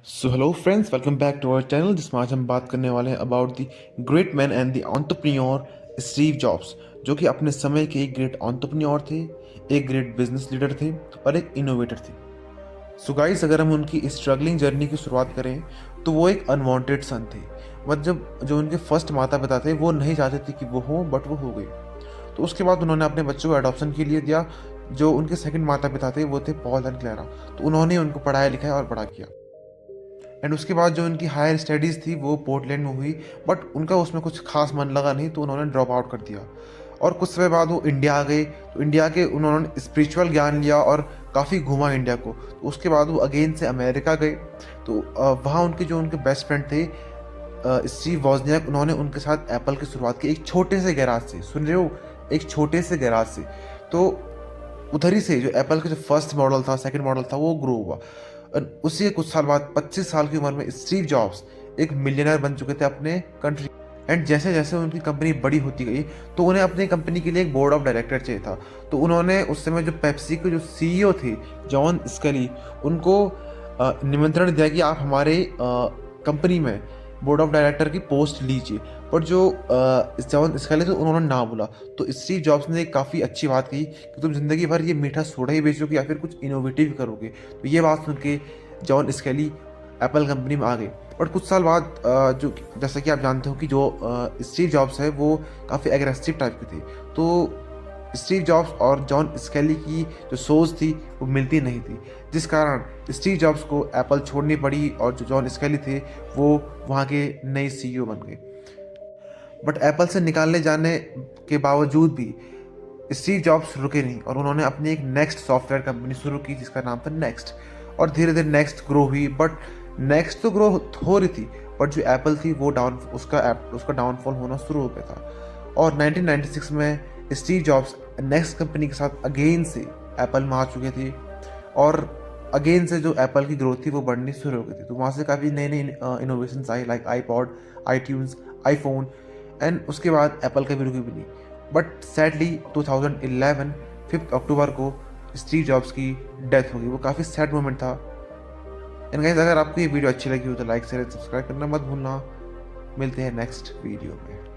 So hello friends, welcome back to our channel जिसमें आज हम बात करने वाले हैं about the great man and the entrepreneur Steve Jobs, जो कि अपने समय के एक ग्रेट एंटरप्रेन्योर थे, एक ग्रेट बिजनेस लीडर थे और एक इनोवेटर थे। सो गाइस, अगर हम उनकी स्ट्रगलिंग जर्नी की शुरुआत करें तो वो एक अनवांटेड सन थे। मतलब जो उनके फर्स्ट माता पिता थे वो नहीं चाहते थे कि वो हों, बट वो हो गए। तो उसके बाद उन्होंने अपने बच्चों को अडॉप्शन के लिए दिया। जो उनके सेकंड माता पिता थे वो थे पॉल एंड क्लेरा। तो उन्होंने उनको पढ़ाया लिखाया और बड़ा किया। एंड उसके बाद जो उनकी हायर स्टडीज़ थी वो पोर्टलैंड में हुई, बट उनका उसमें कुछ खास मन लगा नहीं, तो उन्होंने ड्रॉप आउट कर दिया। और कुछ समय बाद वो इंडिया आ गए। तो इंडिया के उन्होंने स्पिरिचुअल ज्ञान लिया और काफ़ी घूमा इंडिया को। तो उसके बाद वो अगेन से अमेरिका गए। तो वहाँ उनके जो उनके बेस्ट फ्रेंड थे स्टीव वॉजनियाक, उन्होंने उनके साथ एप्पल की शुरुआत की एक छोटे से गैराज से। सुन रहे हो? एक छोटे से गैराज से। तो उधर ही से जो एप्पल का जो फर्स्ट मॉडल था, सेकंड मॉडल था, वो ग्रो हुआ। और उसी के कुछ साल बाद 25 साल की उम्र में स्टीव जॉब्स एक मिलियनर बन चुके थे अपने कंट्री। एंड जैसे जैसे उनकी कंपनी बड़ी होती गई तो उन्हें अपनी कंपनी के लिए एक बोर्ड ऑफ डायरेक्टर चाहिए था। तो उन्होंने उस समय जो पेप्सी के जो सीईओ थे, जॉन स्कली, उनको निमंत्रण दिया कि आप हमारे कंपनी में बोर्ड ऑफ डायरेक्टर की पोस्ट लीजिए। पर जो जॉन स्कली थे उन्होंने ना बोला। तो स्टीव जॉब्स ने काफ़ी अच्छी बात कही कि तुम ज़िंदगी भर ये मीठा सोडा ही बेचोगे या फिर कुछ इनोवेटिव करोगे। तो ये बात सुन के जॉन स्कैली एप्पल कंपनी में आ गए। और कुछ साल बाद जो जैसा कि आप जानते हो कि जो स्टीव जॉब्स है वो काफ़ी एग्रेसिव टाइप के थे। तो स्टीव जॉब्स और जॉन स्कैली की जो सोच थी वो मिलती नहीं थी, जिस कारण स्टीव जॉब्स को एप्पल छोड़नी पड़ी और जो जॉन स्कैली थे वो वहाँ के नए सीईओ बन गए। बट एप्पल से निकालने जाने के बावजूद भी स्टीव जॉब्स रुके नहीं और उन्होंने अपनी एक नेक्स्ट सॉफ्टवेयर कंपनी शुरू की जिसका नाम था नेक्स्ट। और धीरे धीरे नेक्स्ट ग्रो हुई। बट नेक्स्ट तो ग्रो हो रही थी, बट जो एप्पल थी वो उसका डाउनफॉल होना शुरू हो गया था। और 1996 में स्टीव जॉब्स नेक्स्ट कंपनी के साथ अगेन से एप्पल में आ चुके थे। और अगेन से जो एप्पल की ग्रोथ थी वो बढ़नी शुरू हो गई थी। तो वहाँ से काफ़ी नई नई innovation I, like iPod, iTunes, iPhone. And उसके बाद एप्पल का भी रुकी भी नहीं। बट सैडली 2011 5 अक्टूबर को स्टीव जॉब्स की डेथ हो गई। वो काफ़ी सैड मोमेंट था। एंड गाइस, अगर आपको ये वीडियो अच्छी लगी हो तो लाइक शेयर सब्सक्राइब करना मत भूलना। मिलते हैं नेक्स्ट वीडियो में।